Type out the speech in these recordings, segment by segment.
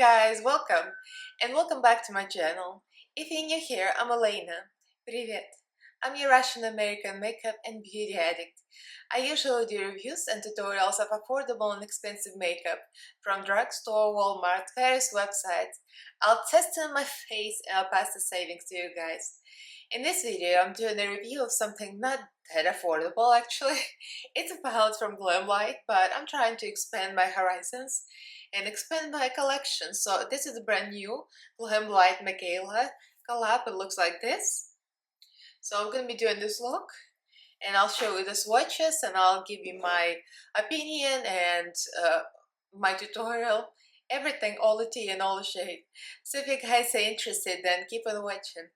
guys, welcome and welcome back to my channel. If you're new here, I'm Elaina. Привет! I'm your Russian American makeup and beauty addict. I usually do reviews and tutorials of affordable and expensive makeup from drugstore, Walmart, various websites. I'll test it on my face and I'll pass the savings to you guys. In this video, I'm doing a review of something not that affordable actually. It's a palette from Glamlite, but I'm trying to expand my horizons and expand my collection. So this is a brand new Glamlite Mikayla collab. It looks like this. So I'm going to be doing this look and I'll show you the swatches and I'll give you my opinion and my tutorial, everything, all the tea and all the shade. So if you guys are interested, then keep on watching.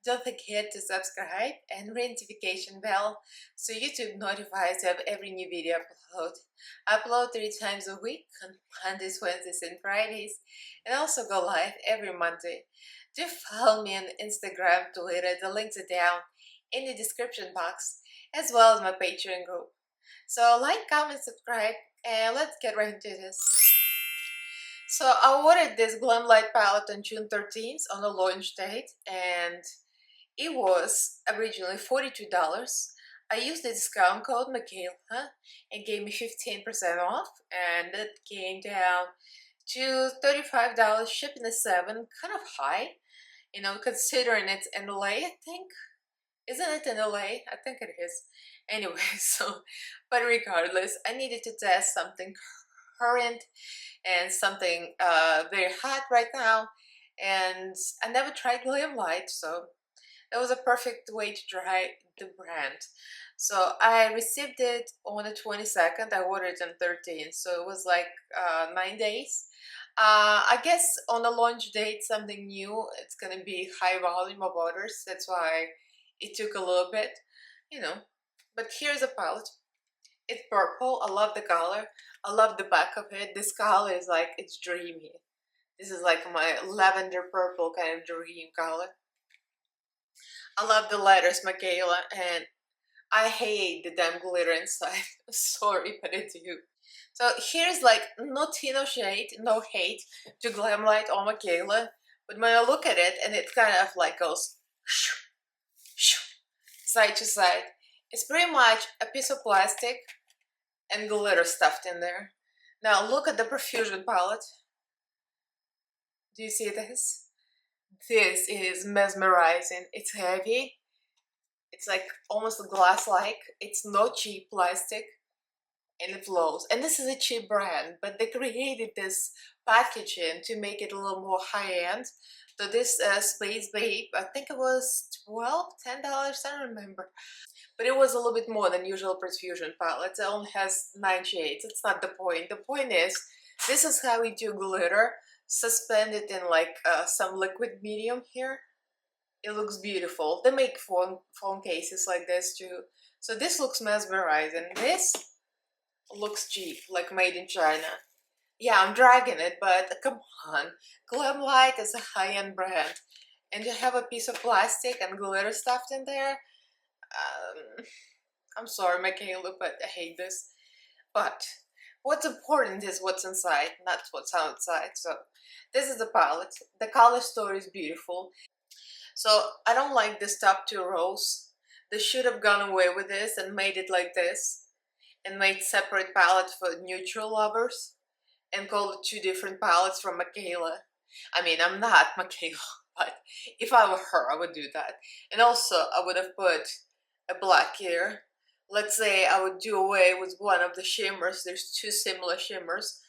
Don't forget to subscribe and ring notification bell so YouTube notifies you of every new video upload. I upload 3 times a week on Mondays, Wednesdays and Fridays, and also go live every Monday. Do follow me on Instagram, Twitter, the links are down in the description box, as well as my Patreon group. So like, comment, subscribe, and let's get right into this. So I ordered this Glamlite palette on June 13th on the launch date, and it was originally $42. I used the discount code Mikayla and gave me 15% off, and it came down to $35. Shipping is $7, kind of high, you know, considering it's in LA, I think. Isn't it in LA? I think it is. Anyway, so, but regardless, I needed to test something current and something very hot right now, and I never tried Glamlite, so that was a perfect way to try the brand. So I received it on the 22nd. I ordered it on 13th, so it was like 9 days. I guess on the launch date, something new, it's gonna be high volume of orders. That's why it took a little bit, you know. But here's a palette. It's purple. I love the color. I love the back of it. This color is like, it's dreamy. This is like my lavender purple kind of dream color. I love the letters Mikayla, and I hate the damn glitter inside. Sorry, but I do. So here's like no tea, no shade, no hate to Glamlite or Mikayla, but when I look at it and it kind of like goes side to side, it's pretty much a piece of plastic and glitter stuffed in there. Now look at the Profusion palette. Do you see this? This is mesmerizing. It's heavy. It's like almost glass-like. It's not cheap plastic, and it flows. And this is a cheap brand, but they created this packaging to make it a little more high-end. So this Space Babe, I think it was $12, $10, I don't remember. But it was a little bit more than usual Profusion palettes. It only has 9 shades. It's not the point. The point is, this is how we do glitter. Suspended in like some liquid medium here. It looks beautiful. They make phone cases like this too. So this looks mesmerizing. This looks cheap, like made in China. Yeah, I'm dragging it, but come on. Glamlite is a high-end brand, and you have a piece of plastic and glitter stuffed in there. I'm sorry, Mikayla, but I hate this. But what's important is what's inside, not what's outside. So this is the palette. The color story is beautiful. So I don't like this top 2 rows. They should have gone away with this and made it like this, and made separate palettes for neutral lovers, and called it 2 different palettes from Mikayla. I mean, I'm not Mikayla, but if I were her, I would do that. And also, I would have put a black here. Let's say I would do away with one of the shimmers. There's 2 similar shimmers.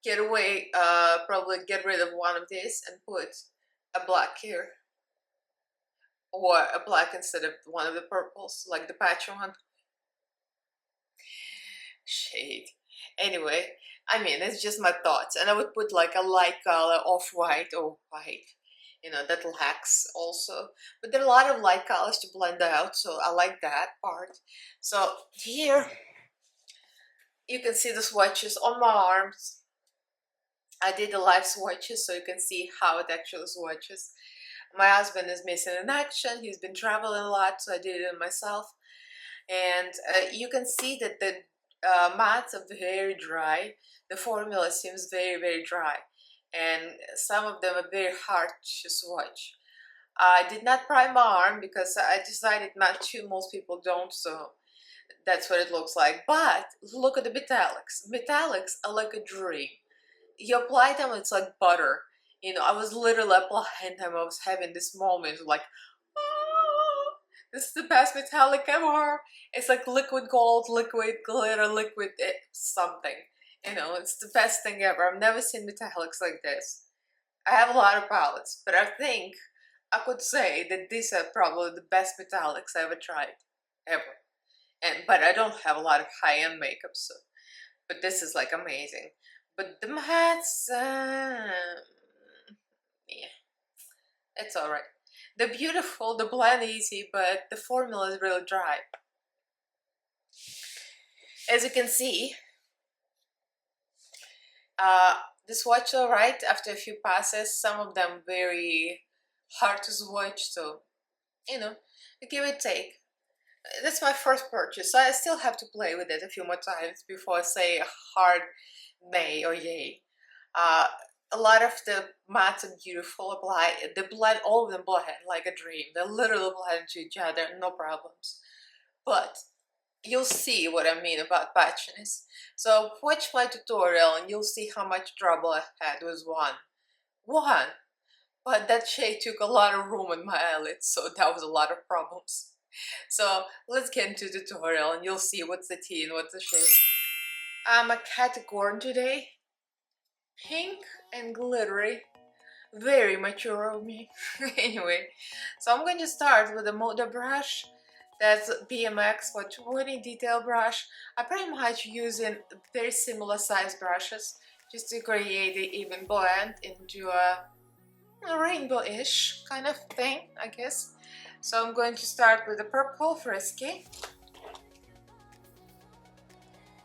Get away, probably get rid of one of these and put a black here. Or a black instead of one of the purples, like the patch one. Shade. Anyway, I mean, it's just my thoughts. And I would put like a light color, off-white or white. You know, that lacks also. But there are a lot of light colors to blend out, so I like that part. So here, you can see the swatches on my arms. I did the live swatches, so you can see how it actually swatches. My husband is missing in action. He's been traveling a lot, so I did it myself. And you can see that the mattes are very dry. The formula seems very, very dry. and some of them are very hard to swatch. I did not prime my arm because I decided not to. Most people don't, so that's what it looks like. But look at the metallics. Metallics are like a dream. You apply them, it's like butter. You know, I was literally applying them. I was having this moment like, oh, this is the best metallic ever. It's like liquid gold, liquid glitter, liquid something. You know, it's the best thing ever. I've never seen metallics like this. I have a lot of palettes, but I think I could say that these are probably the best metallics I ever tried, ever. But I don't have a lot of high-end makeup, so. But this is like amazing. But the mattes, yeah, it's alright. They're beautiful, they blend easy, but the formula is really dry. As you can see, the swatch alright after a few passes. Some of them very hard to swatch, so you know, give it a take. That's my first purchase, so I still have to play with it a few more times before I say a hard nay or yay. A lot of the mattes are beautiful, they blend, all of them blend like a dream. They literally blend into each other, no problems. But you'll see what I mean about patchiness. So watch my tutorial and you'll see how much trouble I had with one. But that shade took a lot of room in my eyelids, so that was a lot of problems. So let's get into the tutorial and you'll see what's the tea and what's the shade. I'm a category today. Pink and glittery. Very mature of me. Anyway, so I'm going to start with a Moda brush. That's BMX for 20 detail brush. I'm pretty much using very similar size brushes just to create the even blend into a rainbow-ish kind of thing, I guess. So I'm going to start with the purple Frisky.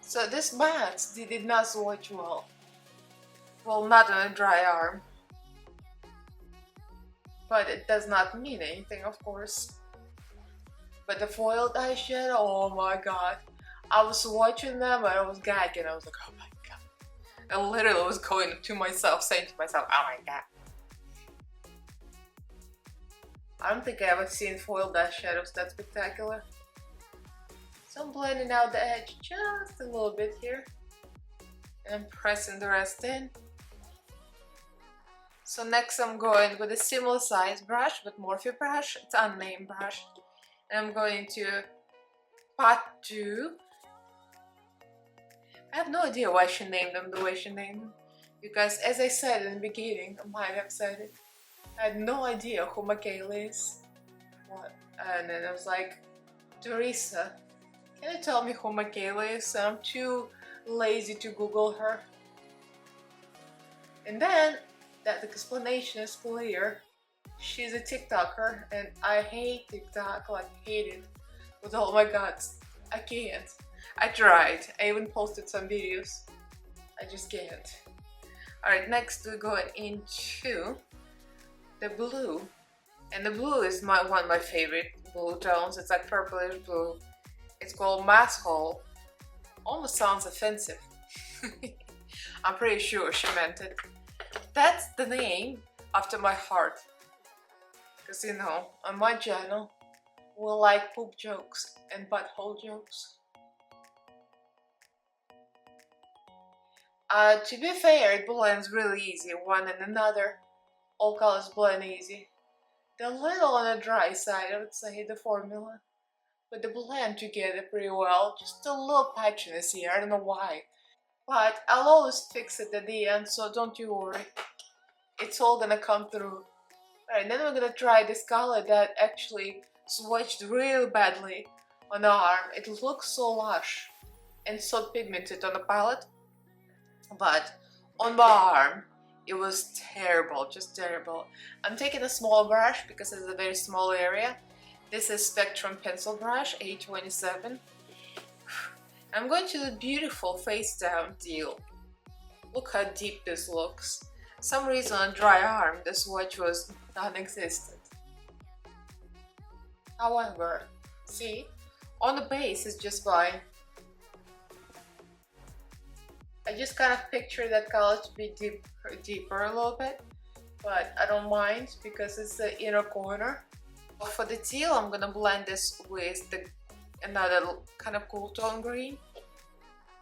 So this matte did not swatch well. Well, not on a dry arm. But it does not mean anything, of course. But the foiled eyeshadow, oh my god. I was watching them and I was gagging. I was like, oh my god. I literally was going to myself, saying to myself, oh my god. I don't think I ever seen foiled eyeshadows that spectacular. So I'm blending out the edge just a little bit here. And I'm pressing the rest in. So next I'm going with a similar size brush, but Morphe brush. It's an unnamed brush. And I'm going to pot 2. I have no idea why she named them the way she named them. Because as I said in the beginning, I might have said it, I had no idea who Mikayla is. What? And then I was like, Teresa, can you tell me who Mikayla is? I'm too lazy to Google her. And then that explanation is clear. She's a TikToker and I hate TikTok, like hate it with all my guts. I can't. I tried. I even posted some videos. I just can't. Alright, next we're going into the blue. And the blue is one of my favorite blue tones. It's like purplish blue. It's called Mass Hole. Almost sounds offensive. I'm pretty sure she meant it. That's the name after my heart. Because you know, on my channel, we like poop jokes and butthole jokes. To be fair, it blends really easy, one and another. All colors blend easy. They're a little on the dry side, I would say, the formula. But they blend together pretty well. Just a little patchiness here, I don't know why. But I'll always fix it at the end, so don't you worry. It's all gonna come through. Alright, then we're gonna try this color that actually swatched really badly on the arm. It looks so lush and so pigmented on the palette, but on my arm it was terrible, just terrible. I'm taking a small brush because it's a very small area. This is Spectrum pencil brush, A27. I'm going to the beautiful face down deal. Look how deep this looks. Some reason on dry arm the swatch was non-existent. However, see, on the base it's just fine. I just kind of picture that color to be deeper a little bit, but I don't mind because it's the inner corner. For the teal, I'm gonna blend this with another kind of cool tone green.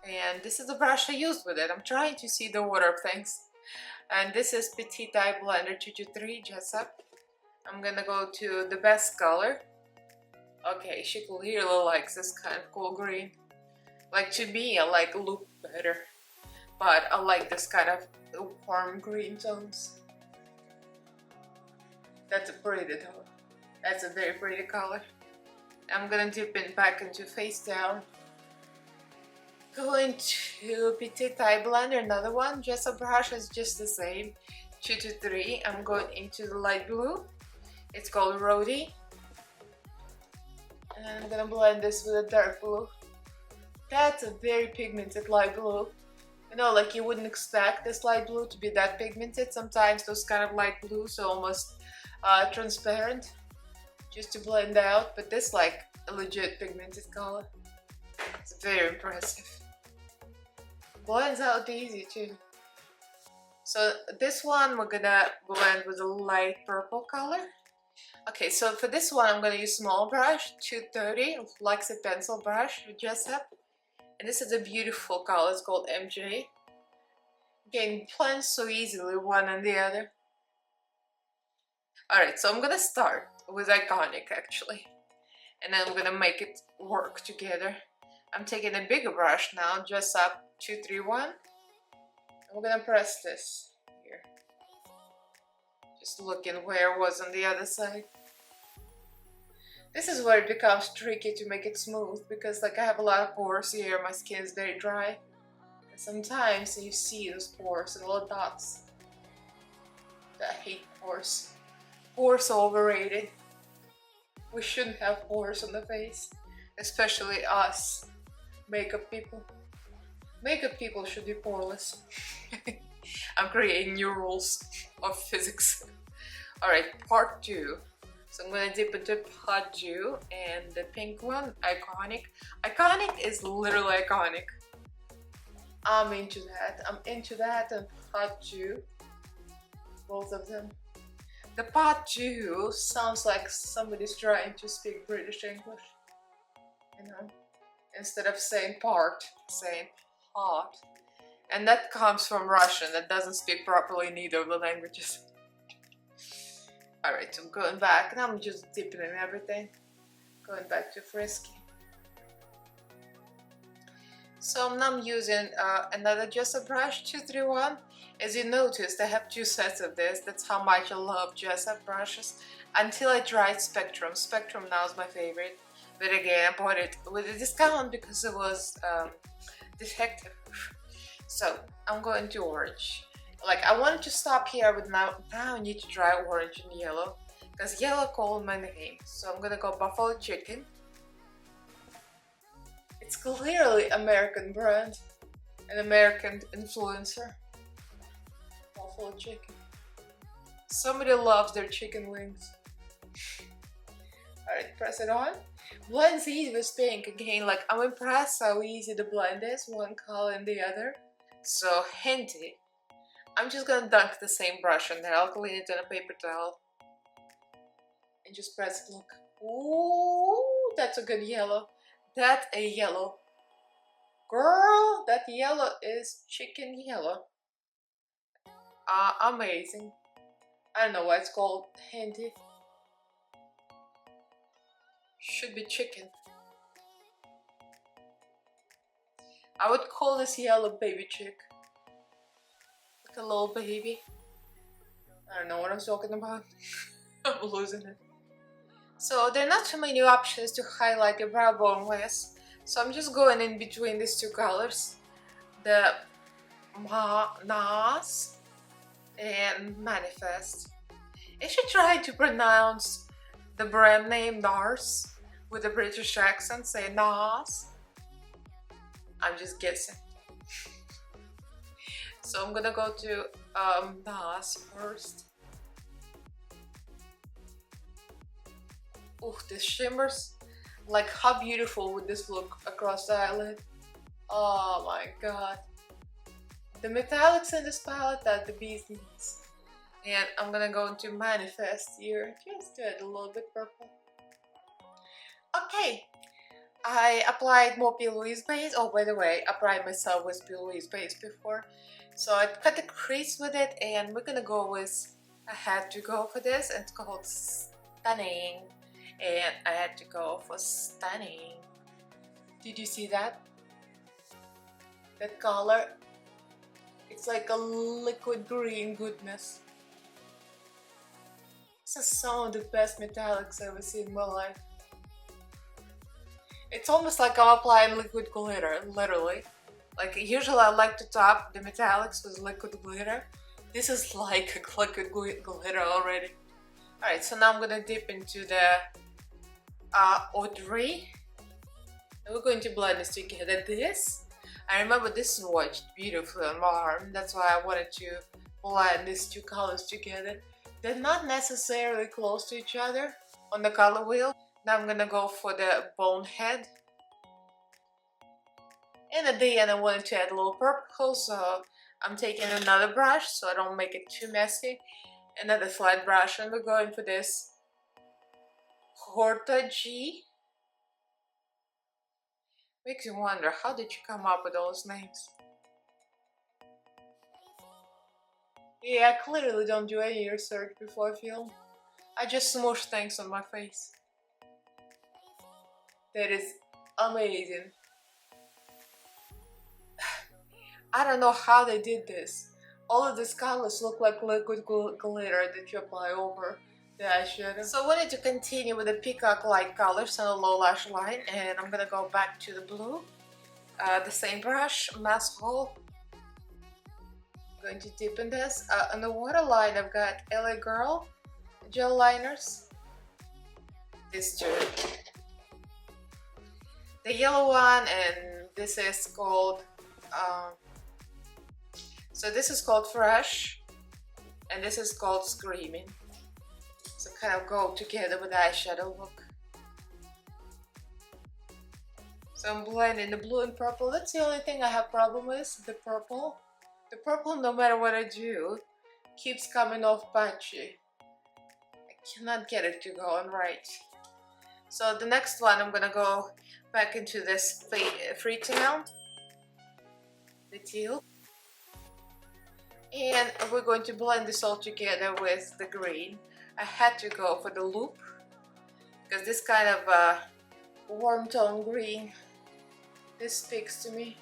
And this is the brush I used with it. I'm trying to see the order of things. And this is Petite Eye Blender 223 Jessup. I'm gonna go to the best color. Okay, she clearly likes this kind of cool green. Like, to me, I like look better, but I like this kind of warm green tones. That's a pretty tone. That's a very pretty color. I'm gonna dip it back into face down. Going to Petite Eye Blender, another one. Jessup brush is just the same. 223. I'm going into the light blue. It's called Rhodey. And I'm gonna blend this with a dark blue. That's a very pigmented light blue. You know, like, you wouldn't expect this light blue to be that pigmented. Sometimes those kind of light blues are almost transparent, just to blend out. But this, like, a legit pigmented color. It's very impressive. Blends out easy too. So this one we're gonna blend with a light purple color. Okay, so for this one I'm gonna use small brush, 230, Luxie pencil brush with Jessup. And this is a beautiful color, it's called MJ. Again, blends so easily one and the other. Alright, so I'm gonna start with Iconic actually. And then I'm gonna make it work together. I'm taking a bigger brush now, Jessup 231. I'm gonna press this here. Just looking where it was on the other side. This is where it becomes tricky to make it smooth because, like, I have a lot of pores here, my skin is very dry. And sometimes you see those pores and little dots. I hate pores. Pores are overrated. We shouldn't have pores on the face, especially us makeup people. Makeup people should be poreless. I'm creating new rules of physics. Alright, part 2. So I'm gonna dip into Pot Dew and the pink one, Iconic. Iconic is literally iconic. I'm into that. I'm into that and Pot Dew. Both of them. The Pot Dew sounds like somebody's trying to speak British English. You know? Instead of saying part, saying pot. And that comes from Russian, that doesn't speak properly in either of the languages. Alright, so I'm going back, and I'm just dipping in everything. Going back to Frisky. So now I'm using another Jessup brush, 231. As you noticed, I have 2 sets of this. That's how much I love Jessup brushes. Until I tried Spectrum. Spectrum now is my favorite. But again, I bought it with a discount because it was defective. So I'm going to orange. Like, I wanted to stop here, but now I need to try orange and yellow because yellow called my name. So I'm gonna go Buffalo Chicken. It's clearly American brand, an American influencer. Buffalo Chicken. Somebody loves their chicken wings. Alright, press it on. Blends easy with pink. Again, like, I'm impressed how easy the blend is, one color and the other. So handy. I'm just gonna dunk the same brush in there. I'll clean it in a paper towel. And just press it, look. Ooh, that's a good yellow. That's a yellow. Girl, that yellow is chicken yellow. Amazing. I don't know why it's called handy. Should be chicken. I would call this yellow baby chick. Like a little baby. I don't know what I'm talking about. I'm losing it. So there are not too many options to highlight your brow bone with. So I'm just going in between these 2 colors. The NAS and Manifest. I should try to pronounce the brand name NARS with a British accent, say NAS. I'm just guessing. So I'm gonna go to NAS first. Ooh, this shimmers. Like, how beautiful would this look across the eyelid? Oh my god. The metallics in this palette are the bee's knees. And I'm gonna go into Manifest here, just to add a little bit purple. Okay, I applied more P. Louise base. Oh, by the way, I applied myself with P. Louise base before. So I cut the crease with it, and we're gonna go with, I had to go for this, and it's called Stunning. And I had to go for Stunning. Did you see that? That color? It's like a liquid green goodness. This is some of the best metallics I've ever seen in my life. It's almost like I'm applying liquid glitter, literally. Like usually I like to top the metallics with liquid glitter. This is like a liquid glitter already. Alright, so now I'm gonna dip into the Audrey. And we're going to blend this together. I remember this swatched beautifully on my arm. That's why I wanted to blend these two colors together. They're not necessarily close to each other on the color wheel. Now I'm gonna go for the Bonehead. And at the end I wanted to add a little purple, so I'm taking another brush so I don't make it too messy. Another flat brush, and we're going for this Horta G. Makes you wonder, how did you come up with those names? Yeah, I clearly don't do any research before I film. I just smush things on my face. That is amazing. I don't know how they did this. All of these colors look like liquid glitter that you apply over the eyeshadow. So I wanted to continue with the peacock light colors on the low lash line, and I'm gonna go back to the blue. The same brush, mask hole. Going to dip in this. On the waterline I've got LA Girl gel liners. These two. The yellow one, and this is called so this is called Fresh, and this is called Screaming. So kind of go together with the eyeshadow look. So I'm blending the blue and purple. That's the only thing I have problem with, the purple. The purple, no matter what I do, keeps coming off patchy. I cannot get it to go on right. So the next one, I'm gonna go back into this Freetown, the teal. And we're going to blend this all together with the green. I had to go for the loop, because this kind of warm tone green, this speaks to me.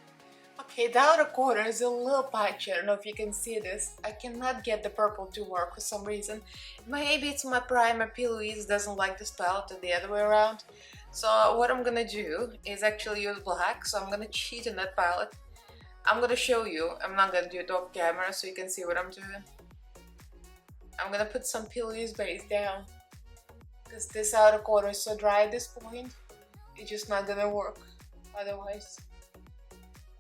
Okay, the outer corner is a little patchy. I don't know if you can see this. I cannot get the purple to work for some reason. Maybe it's my primer P. Louise doesn't like this palette, or the other way around. So what I'm gonna do is actually use black. So I'm gonna cheat on that palette. I'm gonna show you. I'm not gonna do it off camera so you can see what I'm doing. I'm gonna put some P. Louise base down, because this outer corner is so dry at this point. It's just not gonna work otherwise.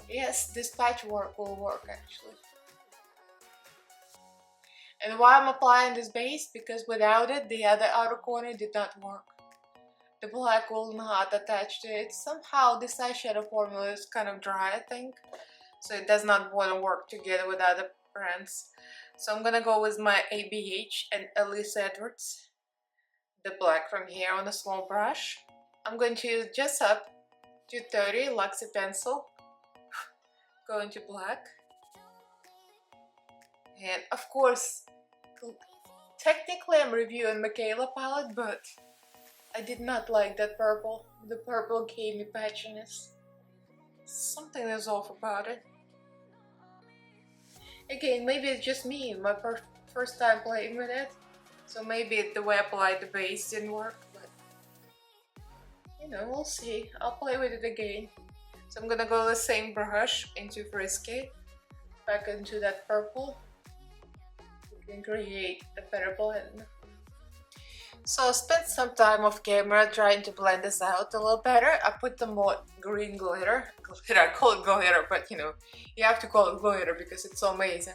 Yes, this patchwork will work actually. And why I'm applying this base? Because without it, the other outer corner did not work. The black will not attach to it. Somehow this eyeshadow formula is kind of dry, I think. So it does not want to work together with other brands. So I'm gonna go with my ABH and Elise Edwards, the black from here, on a small brush. I'm going to use just up 230 Luxie pencil. Go into black. And of course, technically I'm reviewing Mikayla palette, but I did not like that purple. The purple gave me patchiness. Something is off about it. Again, maybe it's just me, my first time playing with it. So maybe the way I applied the base didn't work, but you know, we'll see. I'll play with it again. So I'm gonna go the same brush into Frisky, back into that purple. You can create a better blend. So I spent some time off camera trying to blend this out a little better. I put some more green glitter. I call it glitter, but you know, you have to call it glitter because it's so amazing.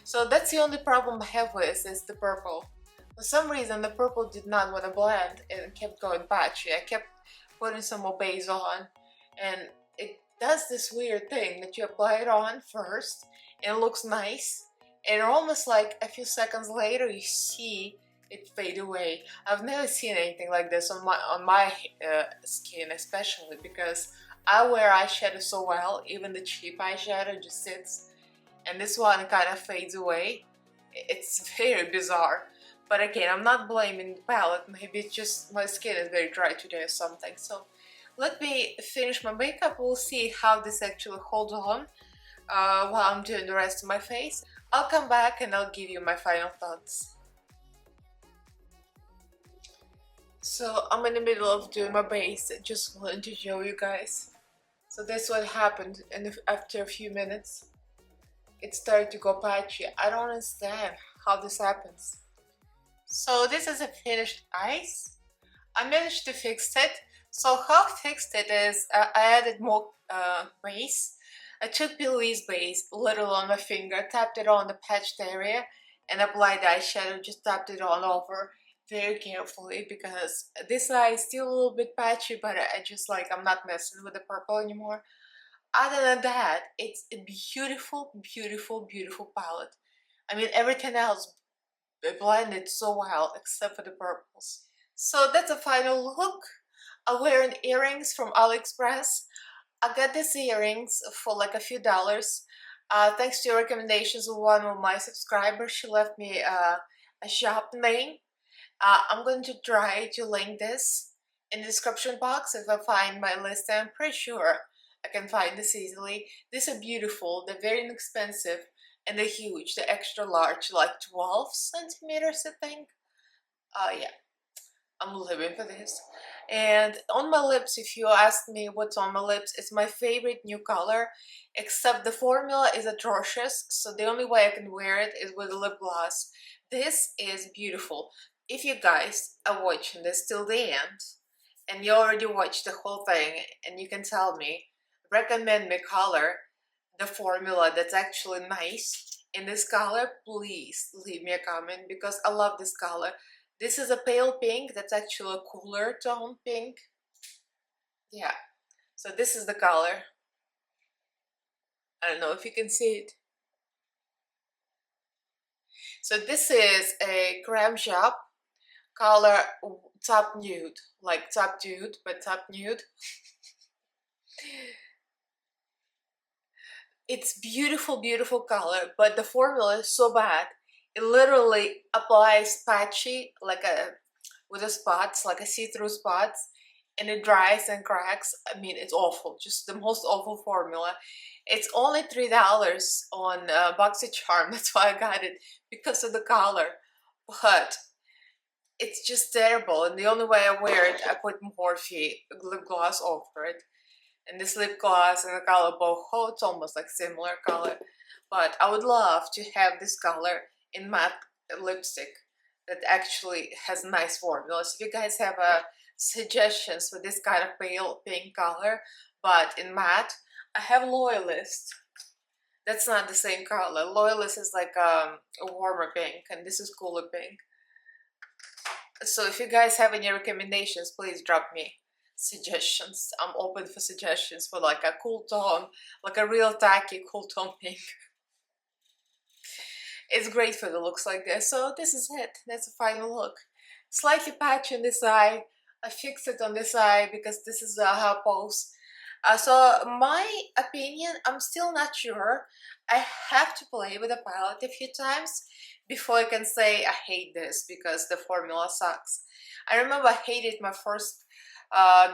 So that's the only problem I have with is the purple. For some reason the purple did not want to blend and kept going patchy. I kept putting some more base on and it does this weird thing that you apply it on first and it looks nice, and almost like a few seconds later you see it fade away. I've never seen anything like this on my skin, especially because I wear eyeshadow so well. Even the cheap eyeshadow just sits, and this one kind of fades away. It's very bizarre. But again, I'm not blaming the palette. Maybe it's just my skin is very dry today or something. So let me finish my makeup. We'll see how this actually holds on while I'm doing the rest of my face. I'll come back and I'll give you my final thoughts. So I'm in the middle of doing my base. Just wanted to show you guys. So that's what happened, and after a few minutes it started to go patchy. I don't understand how this happens. So this is a finished eyes. I managed to fix it. So how I fixed it is I added more base. I took Billy's base, little on my finger, tapped it on the patched area, and applied the eyeshadow. Just tapped it on over very carefully because this eye is still a little bit patchy, but I'm not messing with the purple anymore. Other than that, it's a beautiful, beautiful, beautiful palette. I mean, everything else blended so well except for the purples. So that's a final look. I'm wearing earrings from AliExpress. I got these earrings for like a few dollars. Thanks to recommendations of one of my subscribers. She left me a shop name. I'm going to try to link this in the description box if I find my list. I'm pretty sure I can find this easily. These are beautiful. They're very inexpensive. And they're huge, they're extra large, like 12 centimeters, I think. Yeah, I'm living for this. And on my lips, if you ask me what's on my lips, it's my favorite new color, except the formula is atrocious, so the only way I can wear it is with a lip gloss. This is beautiful. If you guys are watching this till the end, and you already watched the whole thing, and you can tell me, recommend me color, the formula that's actually nice in this color, please leave me a comment because I love this color. This is a pale pink that's actually a cooler tone pink. Yeah, so this is the color. I don't know if you can see it. So this is a creme shop color top nude, like top dude, but top nude. It's beautiful, beautiful color, but the formula is so bad. It literally applies patchy, with the spots, like a see-through spots, and it dries and cracks. I mean, it's awful, just the most awful formula. It's only $3 on BoxyCharm. That's why I got it, because of the color. But it's just terrible, and the only way I wear it, I put Morphe lip gloss over it. And this lip gloss and the color boho, it's almost like similar color, but I would love to have this color in matte lipstick that actually has nice formulas. If you guys have suggestions for this kind of pale pink color but in matte, I have Loyalist. That's not the same color. Loyalist is like a warmer pink, and this is cooler pink. So if you guys have any recommendations, please drop me suggestions. I'm open for suggestions for like a cool tone, like a real tacky cool tone pink. It's great for the looks like this. So this is it. That's the final look. Slightly patchy on this eye. I fixed it on this eye because this is how I pose. So my opinion, I'm still not sure. I have to play with the palette a few times before I can say I hate this because the formula sucks. I remember I hated my first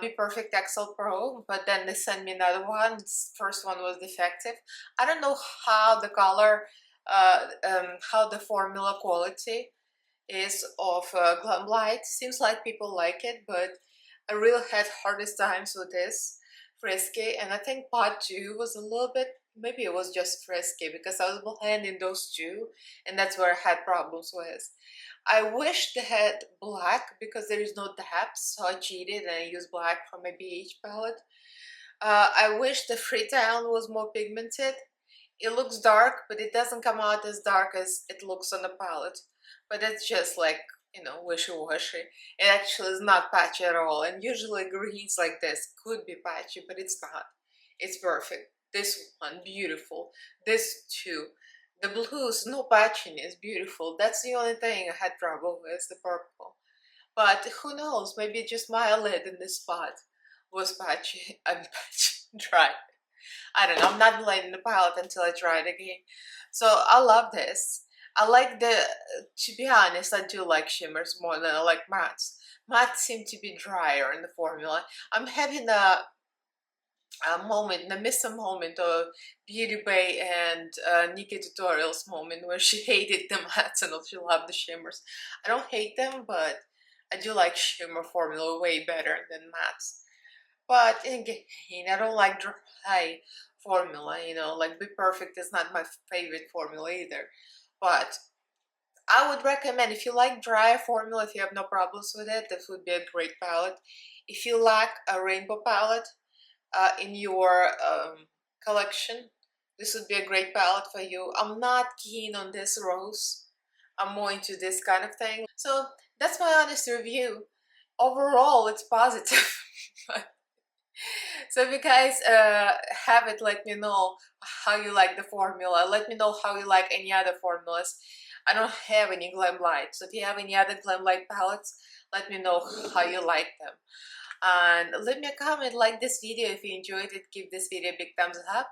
Be Perfect XL Pro, but then they sent me another one. This first one was defective. I don't know how the color, how the formula quality is of Glamlite. Seems like people like it, but I really had hardest times with this Frisky, and I think part 2 was a little bit, maybe it was just Frisky because I was blending those two, and that's where I had problems with. I wish they had black because there is no depth, so I cheated and I used black from my BH palette. I wish the Freetown was more pigmented. It looks dark, but it doesn't come out as dark as it looks on the palette. But it's just like, you know, wishy-washy. It actually is not patchy at all, and usually greens like this could be patchy, but it's not. It's perfect. This one, beautiful. This too. The blues, no patchiness, beautiful. That's the only thing I had trouble with, the purple. But who knows, maybe just my eyelid in this spot was patchy, unpatchy, dry. I don't know, I'm not blaming the palette until I try it again. So I love this. I like to be honest, I do like shimmers more than I like mattes. Mattes seem to be drier in the formula. I'm having a moment, a missing moment of Beauty Bay and Nikki Tutorials moment where she hated the mattes and she loved the shimmers. I don't hate them, but I do like shimmer formula way better than mattes. But again, I don't like dry formula, you know, like Be Perfect is not my favorite formula either. But I would recommend, if you like dry formula, if you have no problems with it, this would be a great palette. If you lack a rainbow palette in your collection, this would be a great palette for you. I'm not keen on this rose. I'm more into this kind of thing. So that's my honest review. Overall, it's positive. So if you guys have it, let me know how you like the formula. Let me know how you like any other formulas. I don't have any Glamlite, so if you have any other Glamlite palettes, let me know how you like them. And leave me a comment, like this video if you enjoyed it, give this video a big thumbs up.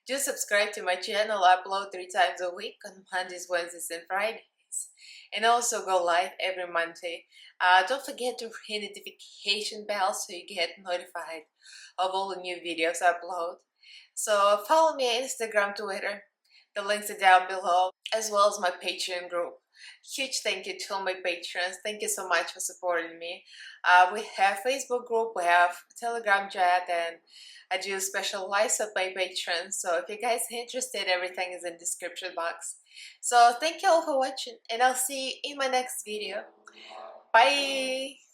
Do subscribe to my channel. I upload 3 times a week on Mondays, Wednesdays and Fridays. And also go live every Monday. Don't forget to hit the notification bell so you get notified of all the new videos I upload. So follow me on Instagram, Twitter. The links are down below, as well as my Patreon group. Huge thank you to all my patrons. Thank you so much for supporting me. We have Facebook group, we have Telegram chat, and I do special lives of my patrons. So if you guys are interested, everything is in the description box. So thank you all for watching, and I'll see you in my next video. Bye!